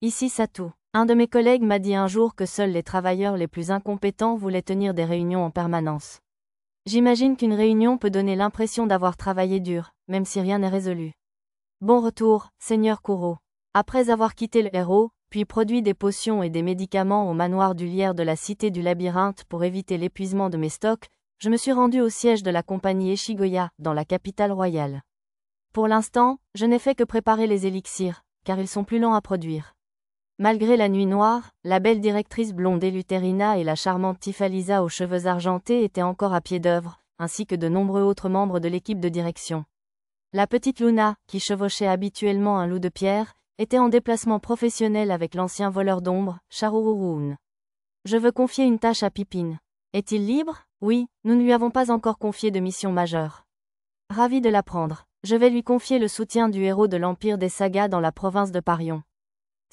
Ici Satou. Un de mes collègues m'a dit un jour que seuls les travailleurs les plus incompétents voulaient tenir des réunions en permanence. J'imagine qu'une réunion peut donner l'impression d'avoir travaillé dur, même si rien n'est résolu. Bon retour, Seigneur Kuro. Après avoir quitté le héros, puis produit des potions et des médicaments au manoir du lierre de la cité du labyrinthe pour éviter l'épuisement de mes stocks, je me suis rendu au siège de la compagnie Eshigoya, dans la capitale royale. Pour l'instant, je n'ai fait que préparer les élixirs, car ils sont plus lents à produire. Malgré la nuit noire, la belle directrice blonde Eleuthérina et la charmante Tifalisa aux cheveux argentés étaient encore à pied d'œuvre, ainsi que de nombreux autres membres de l'équipe de direction. La petite Luna, qui chevauchait habituellement un loup de pierre, était en déplacement professionnel avec l'ancien voleur d'ombre, Charururun. Je veux confier une tâche à Pippin. Est-il libre? Oui, nous ne lui avons pas encore confié de mission majeure. Ravi de l'apprendre. Je vais lui confier le soutien du héros de l'Empire des Sagas dans la province de Parion.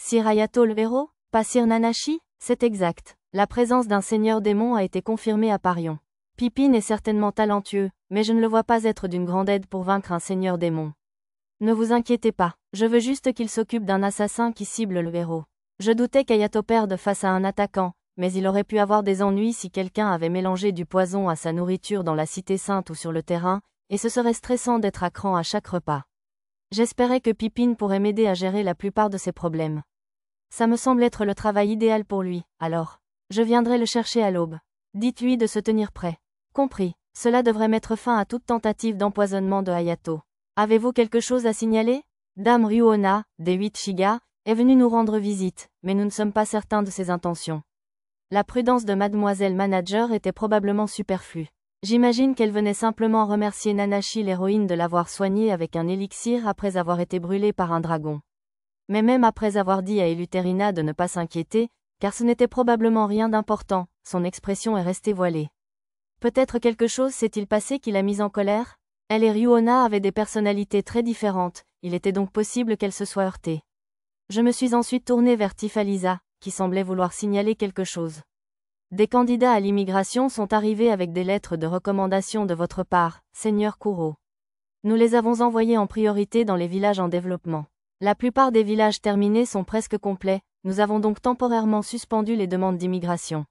Sir Hayato le héros? Pas Sir Nanashi? C'est exact. La présence d'un seigneur démon a été confirmée à Parion. Pippin est certainement talentueux, mais je ne le vois pas être d'une grande aide pour vaincre un seigneur démon. Ne vous inquiétez pas, je veux juste qu'il s'occupe d'un assassin qui cible le héros. Je doutais qu'Hayato perde face à un attaquant, mais il aurait pu avoir des ennuis si quelqu'un avait mélangé du poison à sa nourriture dans la cité sainte ou sur le terrain, et ce serait stressant d'être à cran à chaque repas. J'espérais que Pippin pourrait m'aider à gérer la plupart de ses problèmes. Ça me semble être le travail idéal pour lui, alors. Je viendrai le chercher à l'aube. Dites-lui de se tenir prêt. Compris. Cela devrait mettre fin à toute tentative d'empoisonnement de Hayato. Avez-vous quelque chose à signaler? Dame Ryuona, des 8 Shiga, est venue nous rendre visite, mais nous ne sommes pas certains de ses intentions. La prudence de Mademoiselle Manager était probablement superflue. J'imagine qu'elle venait simplement remercier Nanashi l'héroïne de l'avoir soignée avec un élixir après avoir été brûlée par un dragon. Mais même après avoir dit à Eleuthérina de ne pas s'inquiéter, car ce n'était probablement rien d'important, son expression est restée voilée. Peut-être quelque chose s'est-il passé qui l'a mise en colère? Elle et Ryuona avaient des personnalités très différentes, il était donc possible qu'elles se soient heurtées. Je me suis ensuite tournée vers Tifalisa, qui semblait vouloir signaler quelque chose. Des candidats à l'immigration sont arrivés avec des lettres de recommandation de votre part, Seigneur Kuro. Nous les avons envoyés en priorité dans les villages en développement. La plupart des villages terminés sont presque complets, nous avons donc temporairement suspendu les demandes d'immigration.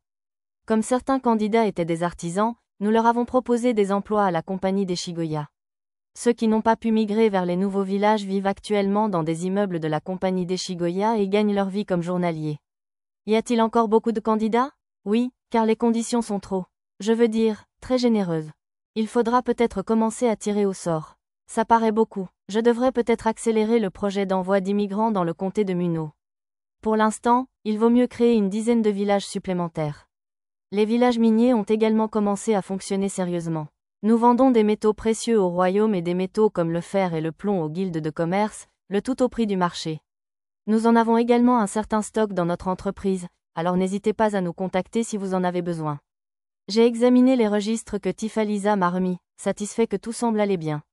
Comme certains candidats étaient des artisans, nous leur avons proposé des emplois à la compagnie d'Eshigoya. Ceux qui n'ont pas pu migrer vers les nouveaux villages vivent actuellement dans des immeubles de la compagnie d'Eshigoya et gagnent leur vie comme journaliers. Y a-t-il encore beaucoup de candidats? Oui, car les conditions sont trop, je veux dire, très généreuses. Il faudra peut-être commencer à tirer au sort. Ça paraît beaucoup, je devrais peut-être accélérer le projet d'envoi d'immigrants dans le comté de Muno. Pour l'instant, il vaut mieux créer une dizaine de villages supplémentaires. Les villages miniers ont également commencé à fonctionner sérieusement. Nous vendons des métaux précieux au royaume et des métaux comme le fer et le plomb aux guildes de commerce, le tout au prix du marché. Nous en avons également un certain stock dans notre entreprise, alors n'hésitez pas à nous contacter si vous en avez besoin. J'ai examiné les registres que Tifalisa m'a remis, satisfait que tout semble aller bien.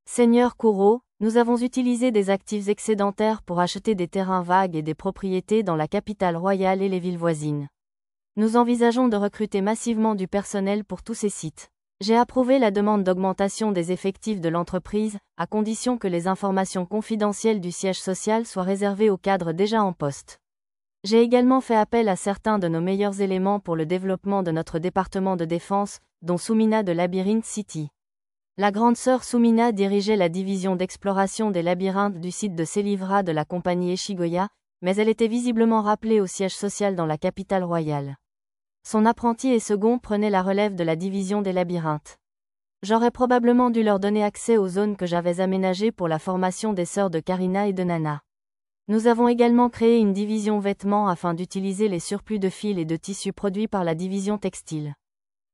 Seigneur Kuro, nous avons utilisé des actifs excédentaires pour acheter des terrains vagues et des propriétés dans la capitale royale et les villes voisines. Nous envisageons de recruter massivement du personnel pour tous ces sites. J'ai approuvé la demande d'augmentation des effectifs de l'entreprise, à condition que les informations confidentielles du siège social soient réservées aux cadres déjà en poste. J'ai également fait appel à certains de nos meilleurs éléments pour le développement de notre département de défense, dont Sumina de Labyrinth City. La grande sœur Sumina dirigeait la division d'exploration des labyrinthes du site de Selivra de la compagnie Eshigoya, mais elle était visiblement rappelée au siège social dans la capitale royale. Son apprenti et second prenait la relève de la division des labyrinthes. J'aurais probablement dû leur donner accès aux zones que j'avais aménagées pour la formation des sœurs de Karina et de Nana. Nous avons également créé une division vêtements afin d'utiliser les surplus de fils et de tissus produits par la division textile.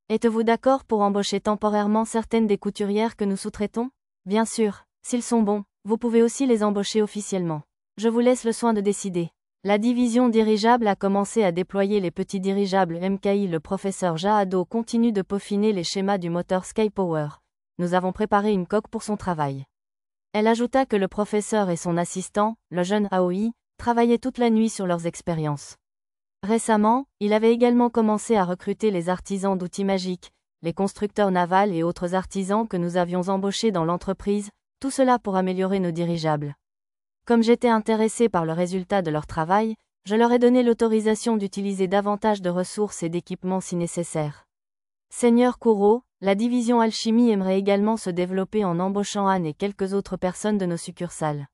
Êtes-vous d'accord pour embaucher temporairement certaines des couturières que nous sous-traitons? Bien sûr, s'ils sont bons, vous pouvez aussi les embaucher officiellement. Je vous laisse le soin de décider. La division dirigeable a commencé à déployer les petits dirigeables MKI. Le professeur Jahado continue de peaufiner les schémas du moteur Skypower. Nous avons préparé une coque pour son travail. Elle ajouta que le professeur et son assistant, le jeune Aoi, travaillaient toute la nuit sur leurs expériences. Récemment, il avait également commencé à recruter les artisans d'outils magiques, les constructeurs navals et autres artisans que nous avions embauchés dans l'entreprise, tout cela pour améliorer nos dirigeables. Comme j'étais intéressé par le résultat de leur travail, je leur ai donné l'autorisation d'utiliser davantage de ressources et d'équipements si nécessaire. Seigneur Kuro, la division alchimie aimerait également se développer en embauchant Anne et quelques autres personnes de nos succursales.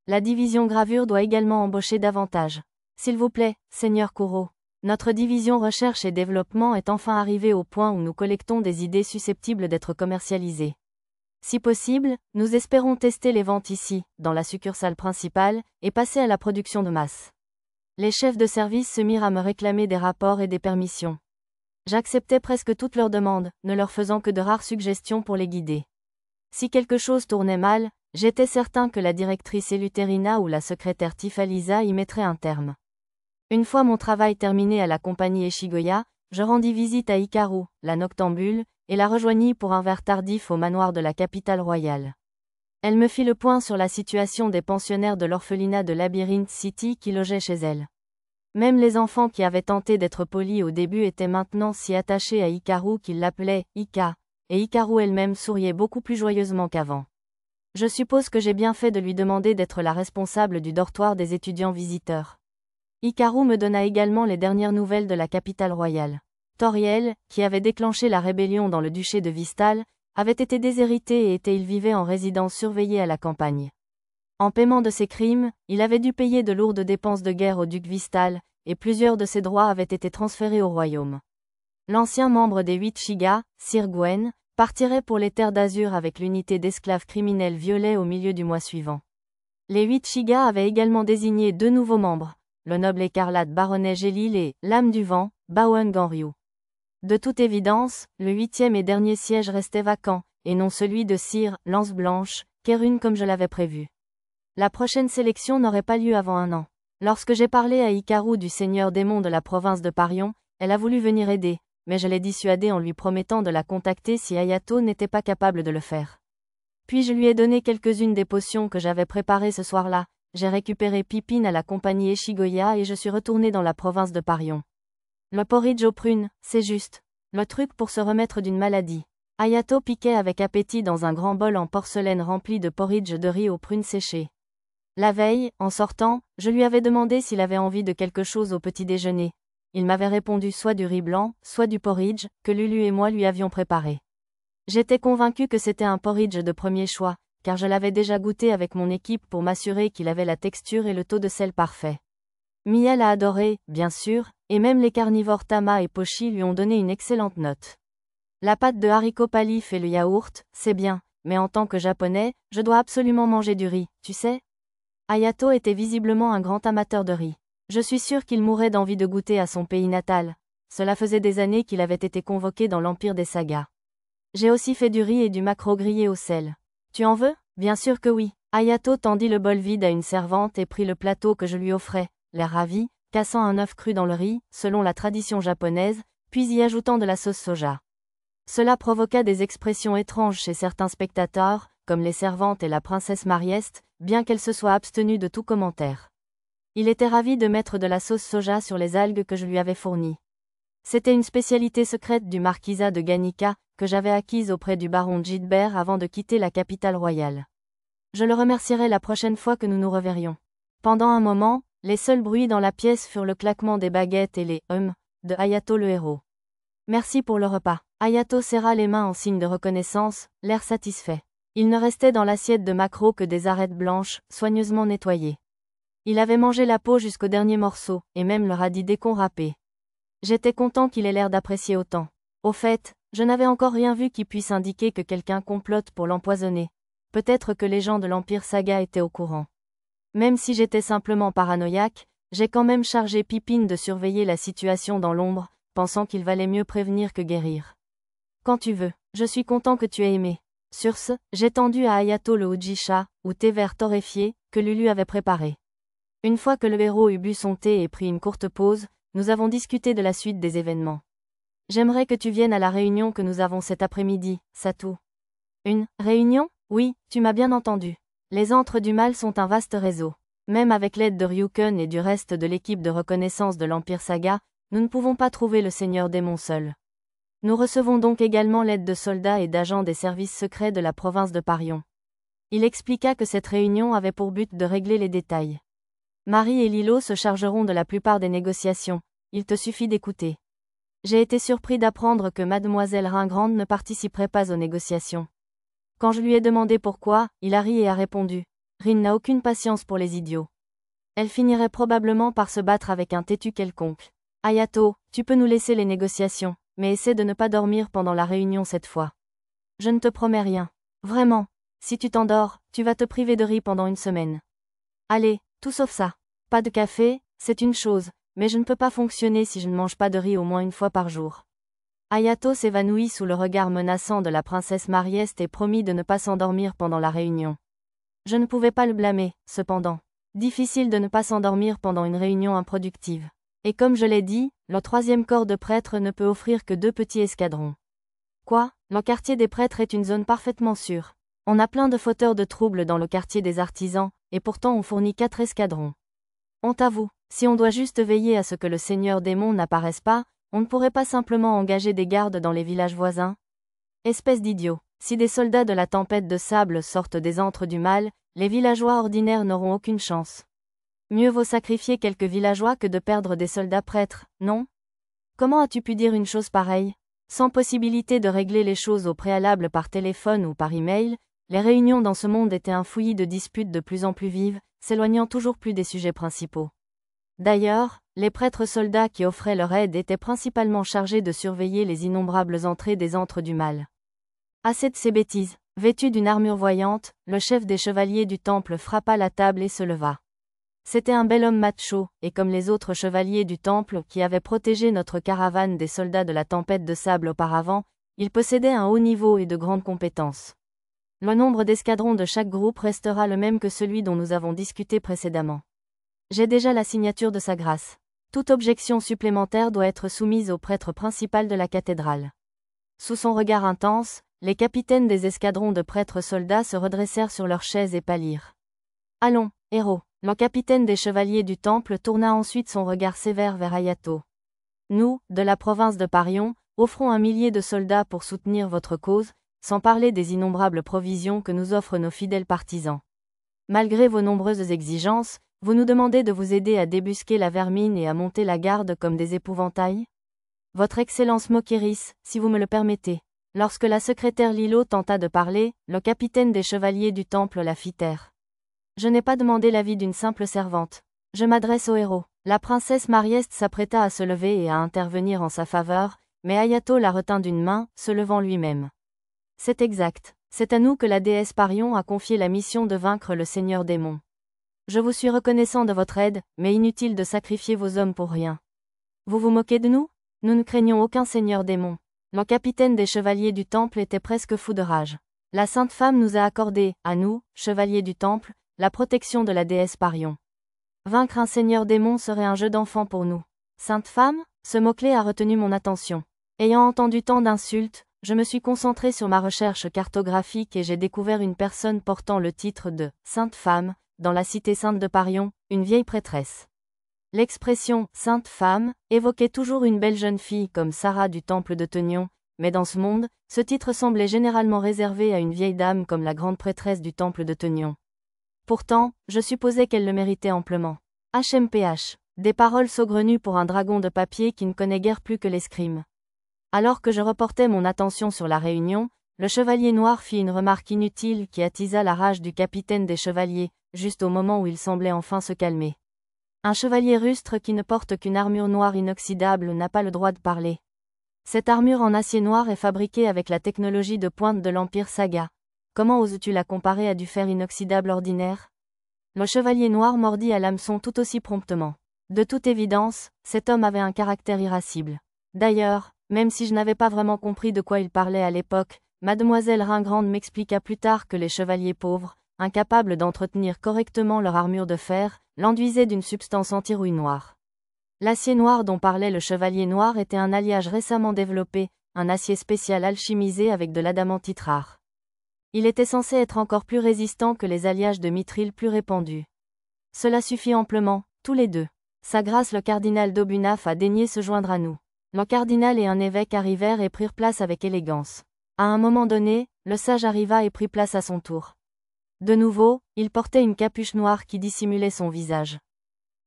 La division gravure doit également embaucher davantage. S'il vous plaît, Seigneur Kuro. Notre division recherche et développement est enfin arrivée au point où nous collectons des idées susceptibles d'être commercialisées. Si possible, nous espérons tester les ventes ici, dans la succursale principale, et passer à la production de masse. Les chefs de service se mirent à me réclamer des rapports et des permissions. J'acceptais presque toutes leurs demandes, ne leur faisant que de rares suggestions pour les guider. Si quelque chose tournait mal, j'étais certain que la directrice Eleuthérina ou la secrétaire Tifalisa y mettraient un terme. Une fois mon travail terminé à la compagnie Eshigoya, je rendis visite à Hikaru, la noctambule, et la rejoignis pour un verre tardif au manoir de la capitale royale. Elle me fit le point sur la situation des pensionnaires de l'orphelinat de Labyrinth City qui logeaient chez elle. Même les enfants qui avaient tenté d'être polis au début étaient maintenant si attachés à Hikaru qu'ils l'appelaient Ika, et Hikaru elle-même souriait beaucoup plus joyeusement qu'avant. Je suppose que j'ai bien fait de lui demander d'être la responsable du dortoir des étudiants visiteurs. Hikaru me donna également les dernières nouvelles de la capitale royale. Toriel, qui avait déclenché la rébellion dans le duché de Vistal, avait été déshérité et il vivait en résidence surveillée à la campagne. En paiement de ses crimes, il avait dû payer de lourdes dépenses de guerre au duc Vistal, et plusieurs de ses droits avaient été transférés au royaume. L'ancien membre des 8 Shiga, Sir Gwen, partirait pour les terres d'Azur avec l'unité d'esclaves criminels violets au milieu du mois suivant. Les 8 Shiga avaient également désigné 2 nouveaux membres, le noble écarlate baronnet Gélil et l'âme du vent, Baoen Ganryu. De toute évidence, le 8e et dernier siège restait vacant, et non celui de Sir Lance Blanche, Kérune comme je l'avais prévu. La prochaine sélection n'aurait pas lieu avant 1 an. Lorsque j'ai parlé à Hikaru du seigneur démon de la province de Parion, elle a voulu venir aider, mais je l'ai dissuadée en lui promettant de la contacter si Ayato n'était pas capable de le faire. Puis je lui ai donné quelques-unes des potions que j'avais préparées ce soir-là, j'ai récupéré Pipine à la compagnie Eshigoya et je suis retourné dans la province de Parion. Le porridge aux prunes, c'est juste. Le truc pour se remettre d'une maladie. Ayato piquait avec appétit dans un grand bol en porcelaine rempli de porridge de riz aux prunes séchées. La veille, en sortant, je lui avais demandé s'il avait envie de quelque chose au petit déjeuner. Il m'avait répondu soit du riz blanc, soit du porridge, que Lulu et moi lui avions préparé. J'étais convaincu que c'était un porridge de premier choix, car je l'avais déjà goûté avec mon équipe pour m'assurer qu'il avait la texture et le taux de sel parfait. Miel a adoré, bien sûr, et même les carnivores Tama et Pochi lui ont donné une excellente note. La pâte de haricots palif et le yaourt, c'est bien, mais en tant que japonais, je dois absolument manger du riz, tu sais? Ayato était visiblement un grand amateur de riz. Je suis sûr qu'il mourrait d'envie de goûter à son pays natal. Cela faisait des années qu'il avait été convoqué dans l'Empire des Sagas. J'ai aussi fait du riz et du maquereau grillé au sel. Tu en veux? Bien sûr que oui. Ayato tendit le bol vide à une servante et prit le plateau que je lui offrais, l'air ravi, cassant un œuf cru dans le riz, selon la tradition japonaise, puis y ajoutant de la sauce soja. Cela provoqua des expressions étranges chez certains spectateurs, comme les servantes et la princesse Marieste, bien qu'elle se soit abstenue de tout commentaire. Il était ravi de mettre de la sauce soja sur les algues que je lui avais fournies. C'était une spécialité secrète du marquisat de Ganika, que j'avais acquise auprès du baron Jidbert avant de quitter la capitale royale. Je le remercierai la prochaine fois que nous nous reverrions. Pendant un moment, les seuls bruits dans la pièce furent le claquement des baguettes et les de Ayato le héros. Merci pour le repas. Ayato serra les mains en signe de reconnaissance, l'air satisfait. Il ne restait dans l'assiette de maquereau que des arêtes blanches, soigneusement nettoyées. Il avait mangé la peau jusqu'au dernier morceau, et même le radis d'écon râpé. J'étais content qu'il ait l'air d'apprécier autant. Au fait, je n'avais encore rien vu qui puisse indiquer que quelqu'un complote pour l'empoisonner. Peut-être que les gens de l'Empire Saga étaient au courant. Même si j'étais simplement paranoïaque, j'ai quand même chargé Pipine de surveiller la situation dans l'ombre, pensant qu'il valait mieux prévenir que guérir. Quand tu veux, je suis content que tu aies aimé. Sur ce, j'ai tendu à Ayato le ujisha, ou thé vert torréfié, que Lulu avait préparé. Une fois que le héros eut bu son thé et pris une courte pause, nous avons discuté de la suite des événements. J'aimerais que tu viennes à la réunion que nous avons cet après-midi, Satou. Une réunion? Oui, tu m'as bien entendu. Les Antres du Mal sont un vaste réseau. Même avec l'aide de Ryuken et du reste de l'équipe de reconnaissance de l'Empire Saga, nous ne pouvons pas trouver le Seigneur Démon seul. Nous recevons donc également l'aide de soldats et d'agents des services secrets de la province de Parion. Il expliqua que cette réunion avait pour but de régler les détails. Marie et Lilo se chargeront de la plupart des négociations, il te suffit d'écouter. J'ai été surpris d'apprendre que mademoiselle Ringrande ne participerait pas aux négociations. Quand je lui ai demandé pourquoi, il a ri et a répondu. Rin n'a aucune patience pour les idiots. Elle finirait probablement par se battre avec un têtu quelconque. Hayato, tu peux nous laisser les négociations, mais essaie de ne pas dormir pendant la réunion cette fois. Je ne te promets rien. Vraiment. Si tu t'endors, tu vas te priver de riz pendant une semaine. Allez, tout sauf ça. Pas de café, c'est une chose, mais je ne peux pas fonctionner si je ne mange pas de riz au moins une fois par jour. Hayato s'évanouit sous le regard menaçant de la princesse Marieste et promit de ne pas s'endormir pendant la réunion. Je ne pouvais pas le blâmer, cependant. Difficile de ne pas s'endormir pendant une réunion improductive. Et comme je l'ai dit, le 3e corps de prêtres ne peut offrir que 2 petits escadrons. Quoi, le quartier des prêtres est une zone parfaitement sûre. On a plein de fauteurs de troubles dans le quartier des artisans, et pourtant on fournit 4 escadrons. Honte à vous, si on doit juste veiller à ce que le seigneur démon n'apparaisse pas, on ne pourrait pas simplement engager des gardes dans les villages voisins? Espèce d'idiot, si des soldats de la tempête de sable sortent des antres du mal, les villageois ordinaires n'auront aucune chance. Mieux vaut sacrifier quelques villageois que de perdre des soldats prêtres, non? Comment as-tu pu dire une chose pareille? Sans possibilité de régler les choses au préalable par téléphone ou par email, les réunions dans ce monde étaient un fouillis de disputes de plus en plus vives, s'éloignant toujours plus des sujets principaux. D'ailleurs, les prêtres soldats qui offraient leur aide étaient principalement chargés de surveiller les innombrables entrées des antres du mal. Assez de ces bêtises. Vêtu d'une armure voyante, le chef des chevaliers du temple frappa la table et se leva. C'était un bel homme macho, et comme les autres chevaliers du temple qui avaient protégé notre caravane des soldats de la tempête de sable auparavant, il possédait un haut niveau et de grandes compétences. Le nombre d'escadrons de chaque groupe restera le même que celui dont nous avons discuté précédemment. J'ai déjà la signature de sa grâce. Toute objection supplémentaire doit être soumise au prêtre principal de la cathédrale. Sous son regard intense, les capitaines des escadrons de prêtres soldats se redressèrent sur leurs chaises et pâlirent. Allons, héros. Le capitaine des chevaliers du temple tourna ensuite son regard sévère vers Hayato. Nous, de la province de Parion, offrons 1 millier de soldats pour soutenir votre cause, sans parler des innombrables provisions que nous offrent nos fidèles partisans. Malgré vos nombreuses exigences, vous nous demandez de vous aider à débusquer la vermine et à monter la garde comme des épouvantails? Votre Excellence Mokiris, si vous me le permettez. Lorsque la secrétaire Lilo tenta de parler, le capitaine des chevaliers du temple la fit taire. Je n'ai pas demandé l'avis d'une simple servante. Je m'adresse au héros. La princesse Marieste s'apprêta à se lever et à intervenir en sa faveur, mais Hayato la retint d'une main, se levant lui-même. C'est exact. C'est à nous que la déesse Parion a confié la mission de vaincre le seigneur démon. Je vous suis reconnaissant de votre aide, mais inutile de sacrifier vos hommes pour rien. Vous vous moquez de nous? Nous ne craignons aucun seigneur démon. Le capitaine des chevaliers du temple était presque fou de rage. La sainte femme nous a accordé, à nous, chevaliers du temple, la protection de la déesse Parion. Vaincre un seigneur démon serait un jeu d'enfant pour nous. Sainte femme? Ce mot-clé a retenu mon attention. Ayant entendu tant d'insultes, je me suis concentré sur ma recherche cartographique et j'ai découvert une personne portant le titre de « Sainte Femme » dans la cité sainte de Parion, une vieille prêtresse. L'expression « Sainte Femme » évoquait toujours une belle jeune fille comme Sarah du temple de Tenion, mais dans ce monde, ce titre semblait généralement réservé à une vieille dame comme la grande prêtresse du temple de Tenion. Pourtant, je supposais qu'elle le méritait amplement. HMPH. Des paroles saugrenues pour un dragon de papier qui ne connaît guère plus que l'escrime. Alors que je reportais mon attention sur la réunion, le chevalier noir fit une remarque inutile qui attisa la rage du capitaine des chevaliers, juste au moment où il semblait enfin se calmer. Un chevalier rustre qui ne porte qu'une armure noire inoxydable n'a pas le droit de parler. Cette armure en acier noir est fabriquée avec la technologie de pointe de l'Empire Saga. Comment oses-tu la comparer à du fer inoxydable ordinaire? Le chevalier noir mordit à l'hameçon tout aussi promptement. De toute évidence, cet homme avait un caractère irascible. D'ailleurs, même si je n'avais pas vraiment compris de quoi il parlait à l'époque, mademoiselle Ringrande m'expliqua plus tard que les chevaliers pauvres, incapables d'entretenir correctement leur armure de fer, l'enduisaient d'une substance anti-rouille noire. L'acier noir dont parlait le chevalier noir était un alliage récemment développé, un acier spécial alchimisé avec de l'adamantite rare. Il était censé être encore plus résistant que les alliages de mithril plus répandus. Cela suffit amplement, tous les deux. Sa grâce le cardinal d'Aubunaf a daigné se joindre à nous. Le cardinal et un évêque arrivèrent et prirent place avec élégance. À un moment donné, le sage arriva et prit place à son tour. De nouveau, il portait une capuche noire qui dissimulait son visage.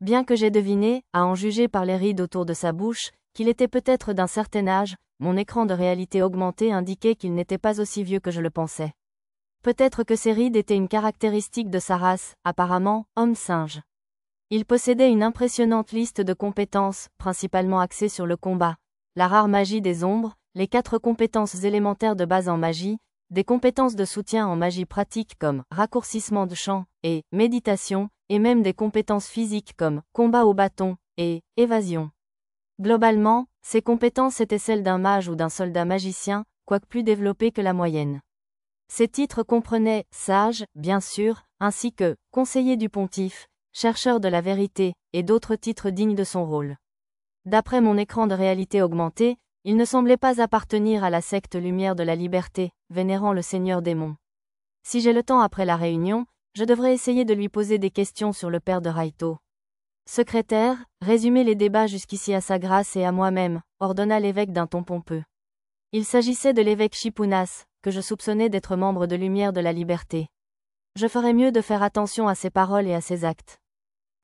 Bien que j'aie deviné, à en juger par les rides autour de sa bouche, qu'il était peut-être d'un certain âge, mon écran de réalité augmentée indiquait qu'il n'était pas aussi vieux que je le pensais. Peut-être que ces rides étaient une caractéristique de sa race, apparemment, homme-singe. Il possédait une impressionnante liste de compétences, principalement axées sur le combat, la rare magie des ombres, les 4 compétences élémentaires de base en magie, des compétences de soutien en magie pratique comme raccourcissement de champ et méditation, et même des compétences physiques comme combat au bâton et évasion. Globalement, ces compétences étaient celles d'un mage ou d'un soldat magicien, quoique plus développées que la moyenne. Ces titres comprenaient sage, bien sûr, ainsi que conseiller du pontife, chercheur de la vérité, et d'autres titres dignes de son rôle. D'après mon écran de réalité augmentée, il ne semblait pas appartenir à la secte Lumière de la Liberté, vénérant le Seigneur Démon. Si j'ai le temps après la réunion, je devrais essayer de lui poser des questions sur le père de Raito. Secrétaire, résumez les débats jusqu'ici à sa grâce et à moi-même, ordonna l'évêque d'un ton pompeux. Il s'agissait de l'évêque Shipunas, que je soupçonnais d'être membre de Lumière de la Liberté. Je ferais mieux de faire attention à ses paroles et à ses actes.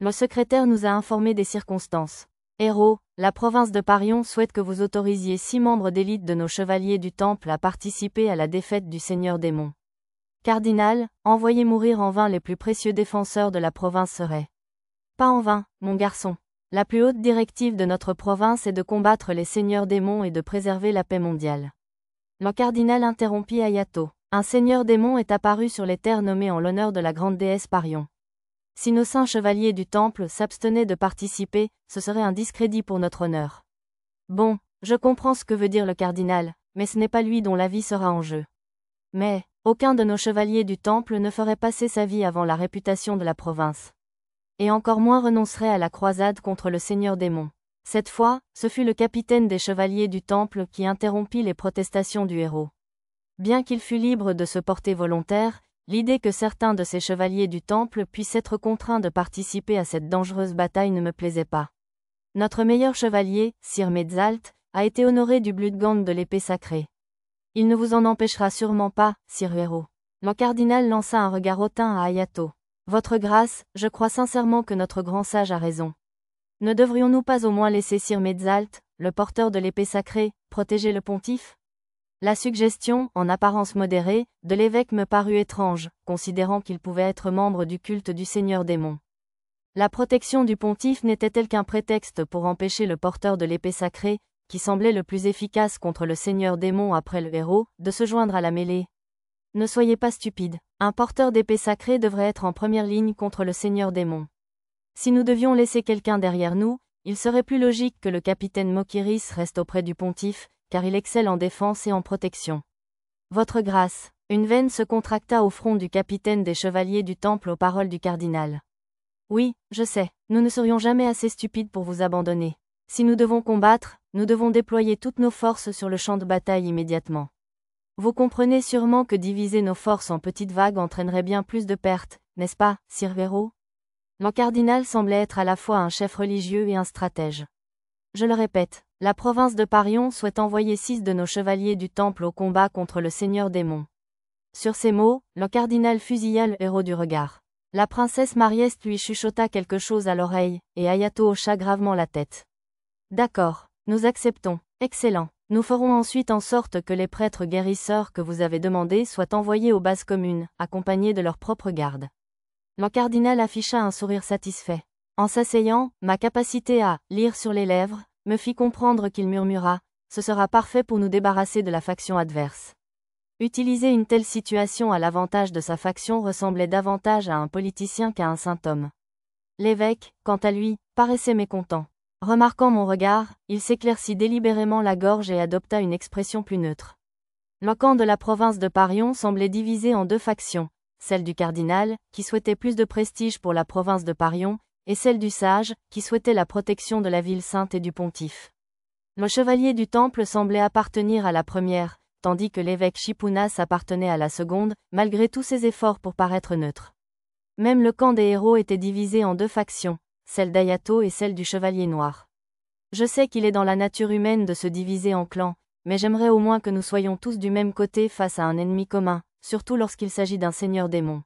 Le secrétaire nous a informés des circonstances. Héros, la province de Parion souhaite que vous autorisiez 6 membres d'élite de nos chevaliers du Temple à participer à la défaite du Seigneur Démon. Cardinal, envoyer mourir en vain les plus précieux défenseurs de la province serait. Pas en vain, mon garçon. La plus haute directive de notre province est de combattre les seigneurs démons et de préserver la paix mondiale. Le cardinal interrompit Ayato. Un seigneur démon est apparu sur les terres nommé en l'honneur de la grande déesse Parion. Si nos saints chevaliers du Temple s'abstenaient de participer, ce serait un discrédit pour notre honneur. Bon, je comprends ce que veut dire le cardinal, mais ce n'est pas lui dont la vie sera en jeu. Mais, aucun de nos chevaliers du Temple ne ferait passer sa vie avant la réputation de la province. Et encore moins renoncerait à la croisade contre le Seigneur Démon. Cette fois, ce fut le capitaine des chevaliers du Temple qui interrompit les protestations du héros. Bien qu'il fût libre de se porter volontaire, l'idée que certains de ces chevaliers du Temple puissent être contraints de participer à cette dangereuse bataille ne me plaisait pas. Notre meilleur chevalier, Sir Metzalt, a été honoré du Bloodgand de l'épée sacrée. Il ne vous en empêchera sûrement pas, Sir Héros. Le cardinal lança un regard hautain à Ayato. Votre grâce, je crois sincèrement que notre grand sage a raison. Ne devrions-nous pas au moins laisser Sir Metzalt, le porteur de l'épée sacrée, protéger le pontife? La suggestion, en apparence modérée, de l'évêque me parut étrange, considérant qu'il pouvait être membre du culte du Seigneur Démon. La protection du pontife n'était-elle qu'un prétexte pour empêcher le porteur de l'épée sacrée, qui semblait le plus efficace contre le Seigneur Démon après le héros, de se joindre à la mêlée? Ne soyez pas stupide, un porteur d'épée sacrée devrait être en première ligne contre le Seigneur Démon. Si nous devions laisser quelqu'un derrière nous, il serait plus logique que le capitaine Mokiris reste auprès du pontife, car il excelle en défense et en protection. Votre grâce, une veine se contracta au front du capitaine des chevaliers du Temple aux paroles du cardinal. Oui, je sais, nous ne serions jamais assez stupides pour vous abandonner. Si nous devons combattre, nous devons déployer toutes nos forces sur le champ de bataille immédiatement. Vous comprenez sûrement que diviser nos forces en petites vagues entraînerait bien plus de pertes, n'est-ce pas, Sir Héros? Le cardinal semblait être à la fois un chef religieux et un stratège. Je le répète, la province de Parion souhaite envoyer 6 de nos chevaliers du Temple au combat contre le Seigneur Démon. Sur ces mots, le cardinal fusilla le héros du regard. La princesse Marieste lui chuchota quelque chose à l'oreille, et Ayato hocha gravement la tête. D'accord, nous acceptons, excellent. Nous ferons ensuite en sorte que les prêtres guérisseurs que vous avez demandés soient envoyés aux bases communes, accompagnés de leur propre garde. Le cardinal afficha un sourire satisfait. En s'asseyant, ma capacité à lire sur les lèvres me fit comprendre qu'il murmura « Ce sera parfait pour nous débarrasser de la faction adverse ». Utiliser une telle situation à l'avantage de sa faction ressemblait davantage à un politicien qu'à un saint homme. L'évêque, quant à lui, paraissait mécontent. Remarquant mon regard, il s'éclaircit délibérément la gorge et adopta une expression plus neutre. Le camp de la province de Parion semblait divisé en 2 factions, celle du cardinal, qui souhaitait plus de prestige pour la province de Parion, et celle du sage, qui souhaitait la protection de la ville sainte et du pontife. Le chevalier du Temple semblait appartenir à la première, tandis que l'évêque Shipunas appartenait à la seconde, malgré tous ses efforts pour paraître neutre. Même le camp des héros était divisé en 2 factions, celle d'Ayato et celle du Chevalier Noir. Je sais qu'il est dans la nature humaine de se diviser en clans, mais j'aimerais au moins que nous soyons tous du même côté face à un ennemi commun, surtout lorsqu'il s'agit d'un seigneur démon.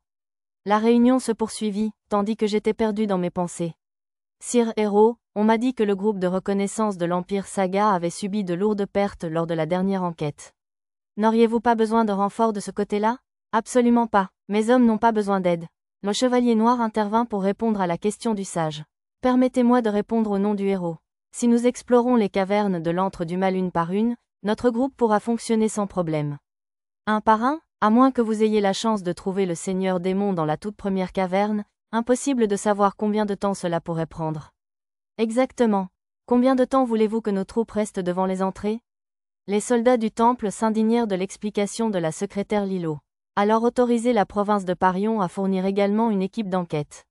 La réunion se poursuivit, tandis que j'étais perdu dans mes pensées. Sire Héros, on m'a dit que le groupe de reconnaissance de l'Empire Saga avait subi de lourdes pertes lors de la dernière enquête. N'auriez-vous pas besoin de renfort de ce côté-là? Absolument pas, mes hommes n'ont pas besoin d'aide. Le chevalier noir intervint pour répondre à la question du sage. Permettez-moi de répondre au nom du héros. Si nous explorons les cavernes de l'antre du mal une par une, notre groupe pourra fonctionner sans problème. Un par un, à moins que vous ayez la chance de trouver le seigneur démon dans la toute première caverne, impossible de savoir combien de temps cela pourrait prendre. Exactement. Combien de temps voulez-vous que nos troupes restent devant les entrées? Les soldats du temple s'indignèrent de l'explication de la secrétaire Lilo. Alors autorisez la province de Parion à fournir également une équipe d'enquête.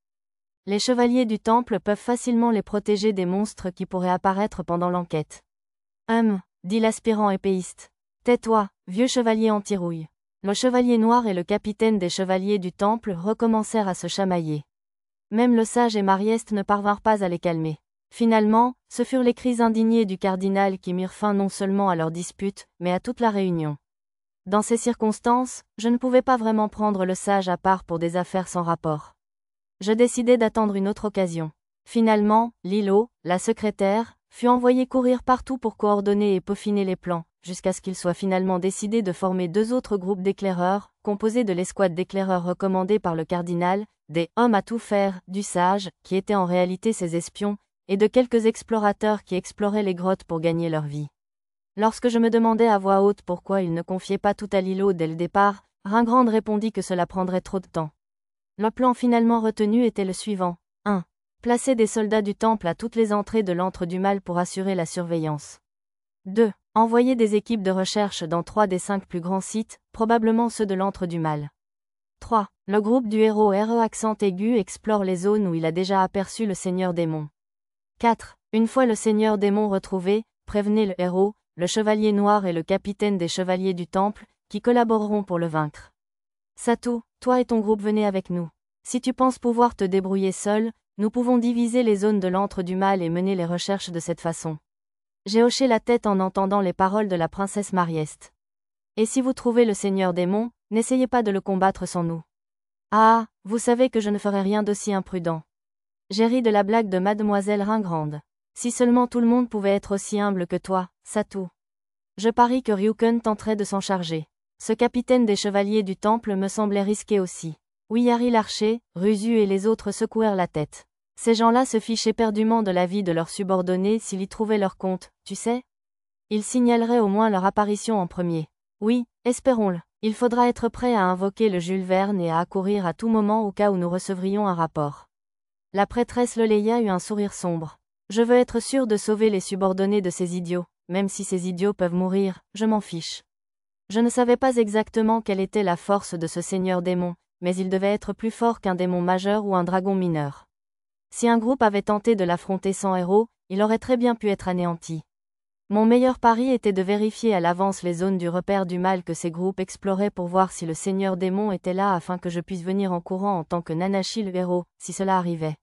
Les chevaliers du temple peuvent facilement les protéger des monstres qui pourraient apparaître pendant l'enquête. Dit l'aspirant épéiste. Tais-toi, vieux chevalier anti-rouille. Le chevalier noir et le capitaine des chevaliers du temple recommencèrent à se chamailler. Même le sage et Marieste ne parvinrent pas à les calmer. Finalement, ce furent les cris indignés du cardinal qui mirent fin non seulement à leur dispute, mais à toute la réunion. Dans ces circonstances, je ne pouvais pas vraiment prendre le sage à part pour des affaires sans rapport. Je décidai d'attendre une autre occasion. Finalement, Lilo, la secrétaire, fut envoyée courir partout pour coordonner et peaufiner les plans, jusqu'à ce qu'il soit finalement décidé de former 2 autres groupes d'éclaireurs, composés de l'escouade d'éclaireurs recommandée par le cardinal, des « hommes à tout faire » du sage, qui étaient en réalité ses espions, et de quelques explorateurs qui exploraient les grottes pour gagner leur vie. Lorsque je me demandais à voix haute pourquoi il ne confiait pas tout à Lilo dès le départ, Ringrande répondit que cela prendrait trop de temps. Le plan finalement retenu était le suivant. 1. Placer des soldats du temple à toutes les entrées de l'antre du mal pour assurer la surveillance. 2. Envoyer des équipes de recherche dans 3 des 5 plus grands sites, probablement ceux de l'antre du mal. 3. Le groupe du héros RE accent aigu explore les zones où il a déjà aperçu le seigneur démon. 4. Une fois le seigneur démon retrouvé, prévenez le héros, le chevalier noir et le capitaine des chevaliers du temple, qui collaboreront pour le vaincre. Satou, toi et ton groupe venez avec nous. Si tu penses pouvoir te débrouiller seul, nous pouvons diviser les zones de l'antre du mal et mener les recherches de cette façon. J'ai hoché la tête en entendant les paroles de la princesse Marieste. Et si vous trouvez le seigneur démon, n'essayez pas de le combattre sans nous. Ah, vous savez que je ne ferai rien d'aussi imprudent. J'ai ri de la blague de mademoiselle Ringrande. Si seulement tout le monde pouvait être aussi humble que toi, Satou. Je parie que Ryuken tenterait de s'en charger. Ce capitaine des chevaliers du temple me semblait risqué aussi. Oui, Harry l'archer, Rusu et les autres secouèrent la tête. Ces gens-là se fichaient éperdument de la vie de leurs subordonnés s'ils y trouvaient leur compte, tu sais? Ils signaleraient au moins leur apparition en premier. Oui, espérons-le. Il faudra être prêt à invoquer le Jules Verne et à accourir à tout moment au cas où nous recevrions un rapport. La prêtresse Loleia eut un sourire sombre. Je veux être sûre de sauver les subordonnés de ces idiots, même si ces idiots peuvent mourir, je m'en fiche. Je ne savais pas exactement quelle était la force de ce seigneur démon, mais il devait être plus fort qu'un démon majeur ou un dragon mineur. Si un groupe avait tenté de l'affronter sans héros, il aurait très bien pu être anéanti. Mon meilleur pari était de vérifier à l'avance les zones du repère du mal que ces groupes exploraient pour voir si le seigneur démon était là afin que je puisse venir en courant en tant que Nanashi le héros, si cela arrivait.